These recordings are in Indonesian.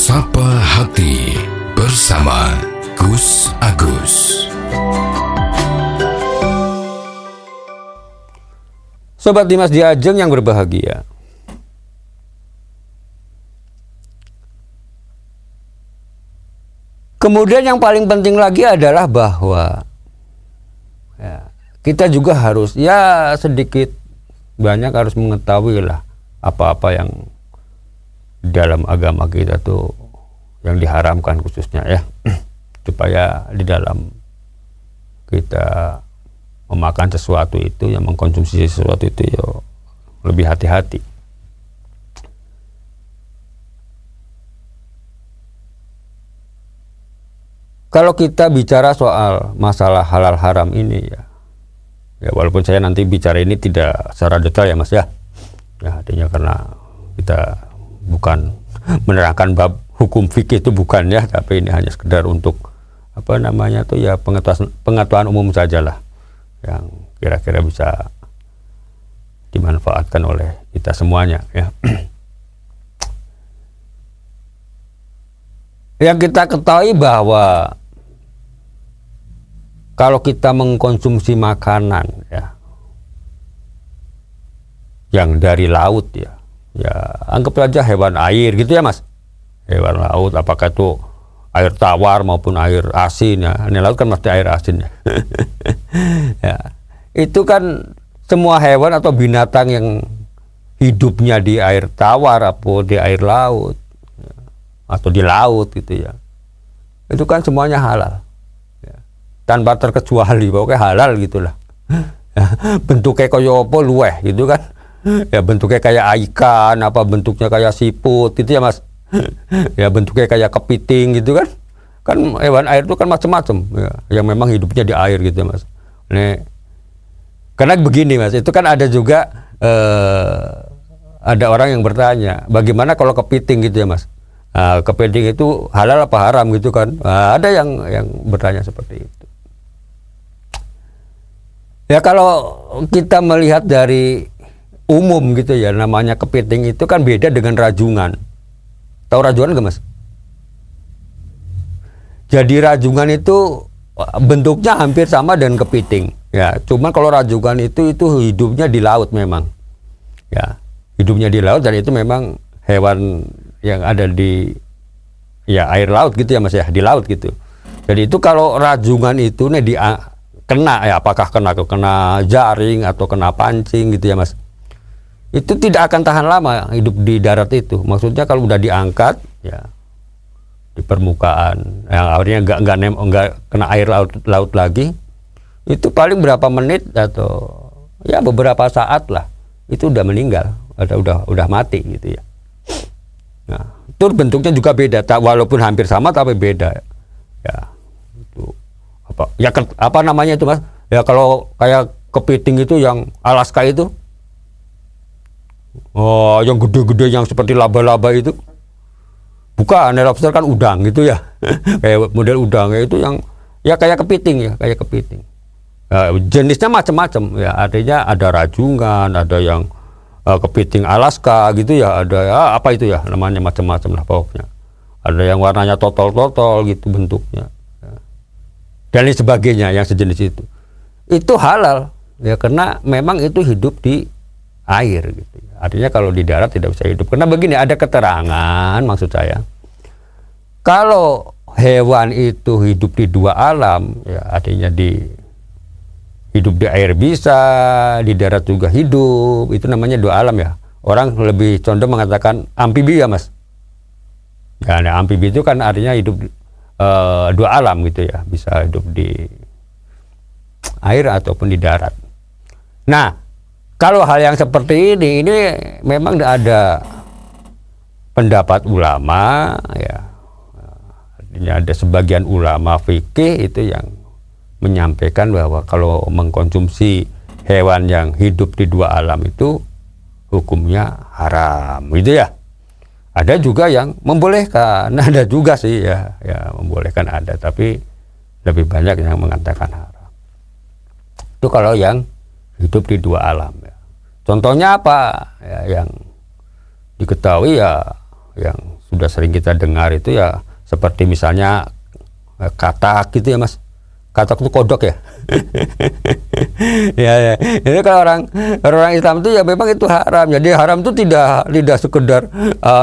Sapa Hati bersama Gus Agus. Sobat Dimas Diajeng yang berbahagia, kemudian yang paling penting lagi adalah bahwa kita juga harus sedikit banyak harus mengetahui lah apa-apa yang dalam agama kita tuh yang diharamkan khususnya supaya di dalam kita memakan sesuatu itu, yang mengkonsumsi sesuatu itu lebih hati-hati. Kalau kita bicara soal masalah halal haram ini ya walaupun saya nanti bicara ini tidak secara detail ya Mas ya artinya karena kita bukan menerangkan bab hukum fikih itu bukan tapi ini hanya sekedar untuk pengetahuan umum saja lah yang kira-kira bisa dimanfaatkan oleh kita semuanya Yang kita ketahui bahwa kalau kita mengkonsumsi makanan yang dari laut anggap saja hewan air gitu ya Mas, hewan laut, apakah itu air tawar maupun air asin ini laut kan pasti air asin itu kan semua hewan atau binatang yang hidupnya di air tawar atau di air laut atau di laut gitu itu kan semuanya halal tanpa terkecuali, pokoknya halal gitulah bentuknya kayak apa luweh gitu kan bentuknya kayak ikan, bentuknya kayak siput gitu ya Mas bentuknya kayak kepiting gitu kan hewan air itu kan macam-macam yang memang hidupnya di air gitu ya Mas. Karena begini Mas, itu kan ada juga ada orang yang bertanya bagaimana kalau kepiting gitu ya Mas, kepiting itu halal apa haram gitu kan, ada yang bertanya seperti itu. Kalau kita melihat dari umum gitu namanya kepiting itu kan beda dengan rajungan. Tahu rajungan nggak Mas? Jadi rajungan itu bentuknya hampir sama dengan kepiting cuman kalau rajungan itu hidupnya di laut memang hidupnya di laut, dan itu memang hewan yang ada di air laut gitu ya Mas di laut gitu. Jadi itu kalau rajungan itu kena apakah kena jaring atau kena pancing gitu ya Mas, itu tidak akan tahan lama hidup di darat itu. Maksudnya kalau udah diangkat di permukaan yang artinya nggak kena air laut lagi, itu paling berapa menit atau beberapa saat lah itu udah meninggal atau udah mati gitu ya. Nah itu bentuknya juga beda, walaupun hampir sama tapi beda itu apa namanya itu Mas kalau kayak kepiting itu yang Alaska itu yang gede-gede yang seperti laba-laba itu bukan, lobster kan udang gitu kayak model udang itu yang kayak kepiting kayak kepiting. Jenisnya macam-macam artinya ada rajungan, ada yang kepiting Alaska gitu ada apa itu namanya macam-macam lah pokoknya. Ada yang warnanya totol-totol gitu bentuknya dan lain sebagainya yang sejenis itu halal karena memang itu hidup di air gitu. Artinya kalau di darat tidak bisa hidup. Karena begini, ada keterangan maksud saya, kalau hewan itu hidup di dua alam artinya hidup di air bisa, di darat juga hidup, itu namanya dua alam Orang lebih condong mengatakan amfibi ya Mas. Amfibi itu kan artinya hidup dua alam gitu bisa hidup di air ataupun di darat. Nah kalau hal yang seperti ini memang ada pendapat ulama artinya ada sebagian ulama fikih itu yang menyampaikan bahwa kalau mengkonsumsi hewan yang hidup di dua alam itu hukumnya haram gitu Ada juga yang membolehkan, ada juga sih membolehkan ada, tapi lebih banyak yang mengatakan haram. Itu kalau yang hidup di dua alam Contohnya apa? Yang diketahui yang sudah sering kita dengar itu ya seperti misalnya katak gitu ya Mas. Katak itu kodok ya. Ya. Jadi kalau orang Islam itu ya memang itu haram. Jadi haram itu tidak sekedar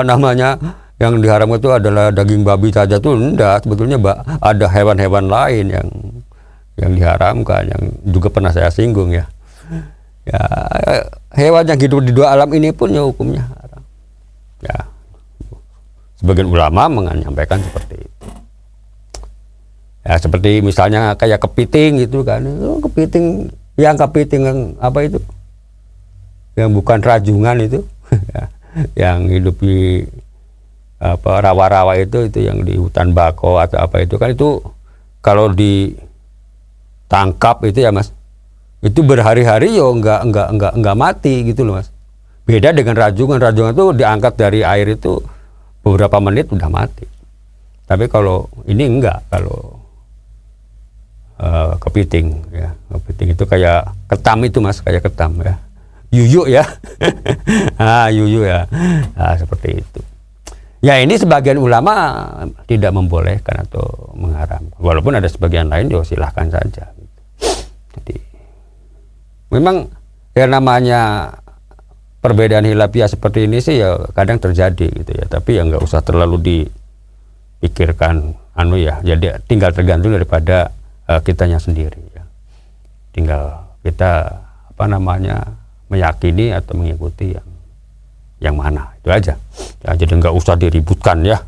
namanya yang diharam itu adalah daging babi saja tuh enggak. Sebetulnya ada hewan-hewan lain yang diharamkan, yang juga pernah saya singgung ya. Ya, hewan yang hidup di dua alam ini pun ya hukumnya haram. Ya, sebagian ulama menyampaikan seperti itu. Ya, seperti misalnya kayak kepiting gitu kan. Kepiting yang apa itu? Yang bukan rajungan itu, yang hidup di rawa-rawa itu yang di hutan bako atau apa itu kan, itu kalau ditangkap itu ya Mas, itu berhari-hari yo enggak mati gitu loh Mas. Beda dengan rajungan itu diangkat dari air itu beberapa menit udah mati. Tapi kalau ini enggak, kalau kepiting ya, kepiting itu kayak ketam itu Mas, kayak ketam ya, yuyu ya. Yuyu ya, seperti itu. Ya, ini sebagian ulama tidak membolehkan atau mengharamkan, walaupun ada sebagian lain ya silahkan saja gitu. Jadi memang ya namanya perbedaan hilafiah seperti ini sih ya kadang terjadi gitu ya, tapi ya nggak usah terlalu dipikirkan ya, jadi tinggal tergantung daripada kitanya sendiri ya. Tinggal kita meyakini atau mengikuti yang mana, itu aja ya, jadi nggak usah diributkan ya.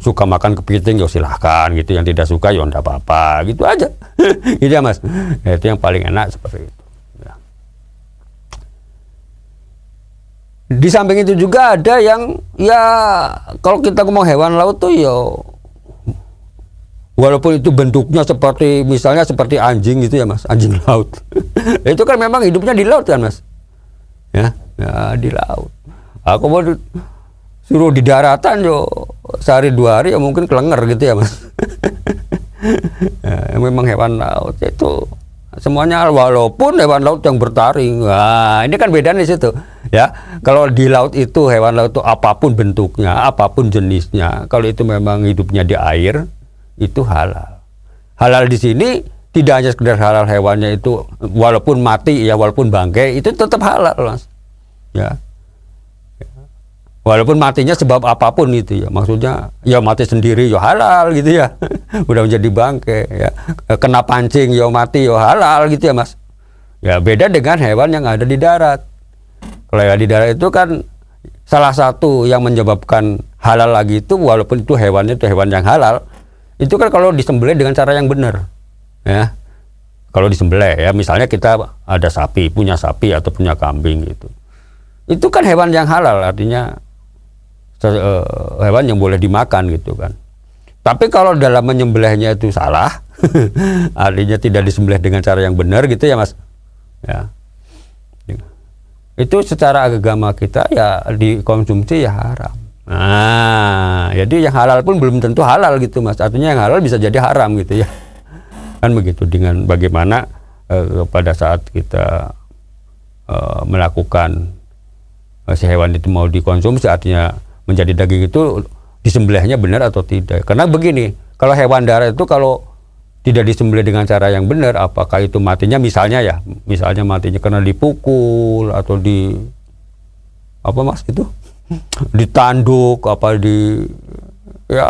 Suka makan kepiting ya silahkan gitu, yang tidak suka ya enggak apa-apa gitu aja. Gitu ya Mas ya, itu yang paling enak seperti itu ya. Di samping itu juga ada yang ya kalau kita ngomong hewan laut tuh ya walaupun itu bentuknya seperti misalnya seperti anjing gitu ya Mas, anjing laut. Itu kan memang hidupnya di laut kan Mas ya, di laut. Aku mau suruh di daratan yo sehari 2 hari ya mungkin kelenger gitu ya Mas. Ya, memang hewan laut itu semuanya, walaupun hewan laut yang bertaring. Nah, ini kan bedanya di situ ya. Kalau di laut itu hewan laut itu apapun bentuknya, apapun jenisnya, kalau itu memang hidupnya di air itu halal. Halal di sini tidak hanya sekedar halal hewannya itu walaupun mati ya, walaupun bangkai itu tetap halal Mas ya. Walaupun matinya sebab apapun itu ya, maksudnya ya mati sendiri ya halal gitu ya. Udah menjadi bangkai ya, kena pancing ya mati ya halal gitu ya Mas ya. Beda dengan hewan yang ada di darat. Kalau yang di darat itu kan salah satu yang menyebabkan halal lagi itu, walaupun itu hewannya itu hewan yang halal, itu kan kalau disembelih dengan cara yang benar ya. Kalau disembelih ya, misalnya kita ada sapi, punya sapi atau punya kambing gitu, itu kan hewan yang halal, artinya hewan yang boleh dimakan gitu kan. Tapi kalau dalam menyembelihnya itu salah, artinya tidak disembelih dengan cara yang benar gitu ya Mas ya, itu secara agama kita ya dikonsumsi ya haram. Nah, jadi yang halal pun belum tentu halal gitu Mas, artinya yang halal bisa jadi haram gitu ya kan, begitu. Dengan bagaimana pada saat kita melakukan si hewan itu mau dikonsumsi, artinya menjadi daging, itu disembelihnya benar atau tidak. Karena begini, kalau hewan darat itu kalau tidak disembelih dengan cara yang benar, apakah itu matinya misalnya matinya karena dipukul atau ditanduk ya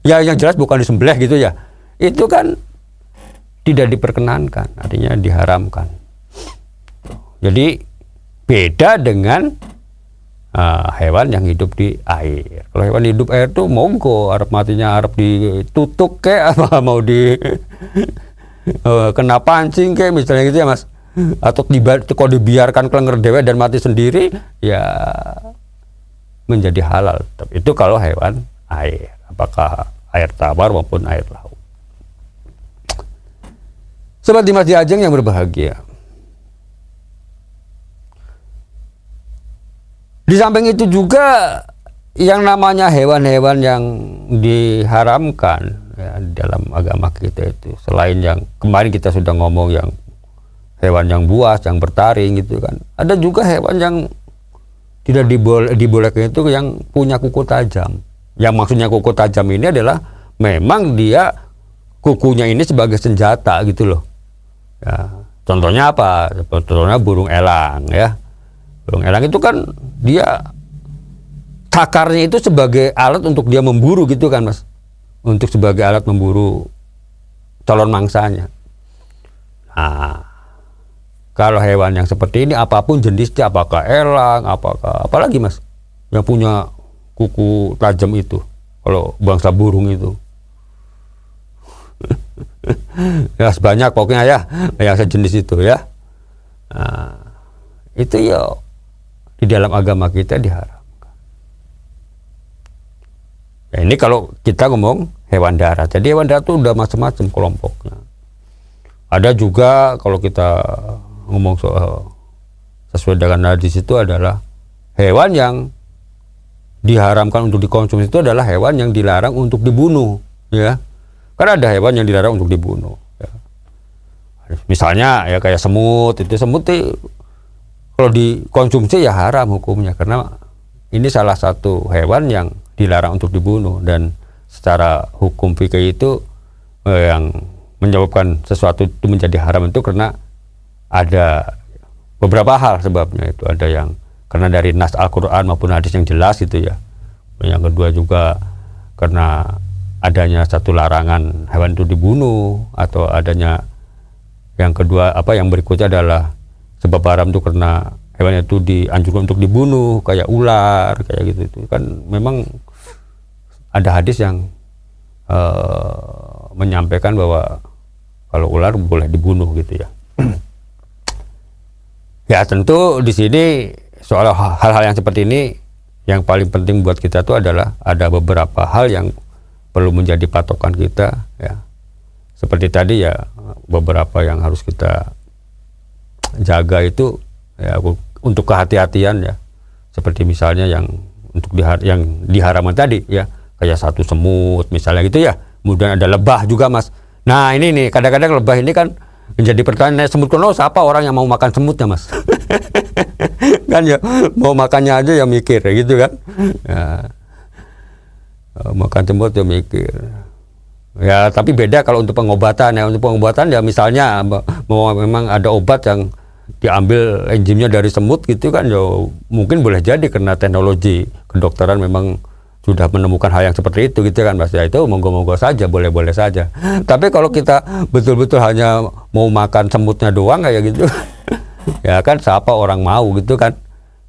yang jelas bukan disembelih gitu ya, itu kan tidak diperkenankan, artinya diharamkan. Jadi beda dengan hewan yang hidup di air. Kalau hewan hidup air tuh monggo, arep matinya arep ditutuk kayak apa, mau kena pancing kayak misalnya gitu ya Mas, atau kalau dibiarkan kelenger dewe dan mati sendiri ya menjadi halal. Itu kalau hewan air, apakah air tawar maupun air laut. Sobat Dimas Diajeng yang berbahagia, di samping itu juga yang namanya hewan-hewan yang diharamkan ya, dalam agama kita itu, selain yang kemarin kita sudah ngomong yang hewan yang buas, yang bertaring gitu kan, ada juga hewan yang tidak dibolehkan itu yang punya kuku tajam. Yang maksudnya kuku tajam ini adalah memang dia kukunya ini sebagai senjata gitu loh. Ya, contohnya apa? Contohnya burung elang ya. Burung elang itu kan dia cakarnya itu sebagai alat untuk dia memburu gitu kan Mas. Untuk sebagai alat memburu calon mangsanya. Nah, kalau hewan yang seperti ini apapun jenisnya, apakah elang, apalagi Mas yang punya kuku tajam itu, kalau bangsa burung itu. Ya sebanyak pokoknya ya yang sejenis itu ya. Nah, itu ya di dalam agama kita diharamkan. Ya, ini kalau kita ngomong hewan darat. Jadi hewan darat itu udah macam-macam kelompoknya. Ada juga kalau kita ngomong soal sesuai dengan hadis itu adalah hewan yang diharamkan untuk dikonsumsi itu adalah hewan yang dilarang untuk dibunuh, ya. Karena ada hewan yang dilarang untuk dibunuh. Ya. Misalnya ya kayak semut itu kalau dikonsumsi ya haram hukumnya karena ini salah satu hewan yang dilarang untuk dibunuh dan secara hukum fikih itu yang menyebabkan sesuatu itu menjadi haram itu karena ada beberapa hal sebabnya itu. Ada yang karena dari nas Al-Quran maupun hadis yang jelas itu ya. Yang kedua juga karena adanya satu larangan hewan itu dibunuh, atau adanya yang kedua yang berikutnya adalah sebab haram itu karena hewan itu dianjurkan untuk dibunuh kayak ular kayak gitu. Itu kan memang ada hadis yang menyampaikan bahwa kalau ular boleh dibunuh gitu ya. Ya tentu di sini soal hal-hal yang seperti ini yang paling penting buat kita itu adalah ada beberapa hal yang perlu menjadi patokan kita ya. Seperti tadi ya beberapa yang harus kita jaga itu ya untuk kehati-hatian ya. Seperti misalnya yang yang diharamkan tadi ya, kayak satu semut misalnya gitu ya. Kemudian ada lebah juga Mas. Nah ini nih kadang-kadang lebah ini kan menjadi pertanyaan, semut kono siapa orang yang mau makan semutnya Mas? Kan ya mau makannya aja ya mikir gitu kan ya, makan semut ya mikir ya. Tapi beda kalau untuk pengobatan ya. Untuk pengobatan ya misalnya memang ada obat yang diambil enzimnya dari semut gitu kan ya, mungkin boleh jadi karena teknologi kedokteran memang sudah menemukan hal yang seperti itu gitu kan Mas ya. Itu monggo-monggo saja, boleh-boleh saja. Tapi kalau kita betul-betul hanya mau makan semutnya doang kayak gitu ya kan siapa orang mau gitu kan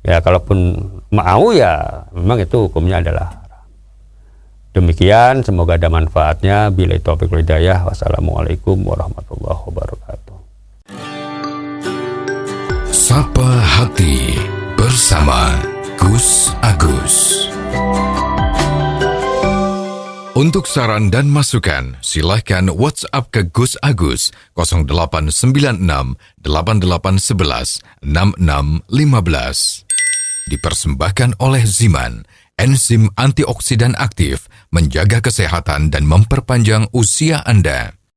ya. Kalaupun mau ya memang itu hukumnya adalah haram. Demikian, semoga ada manfaatnya. Billahi taufiq wal hidayah. Wassalamualaikum warahmatullahi wabarakatuh. Sapa Hati bersama Gus Agus. Untuk saran dan masukan, silahkan WhatsApp ke Gus Agus 0896 8811 6615. Dipersembahkan oleh Ziman, enzim antioksidan aktif, menjaga kesehatan dan memperpanjang usia Anda.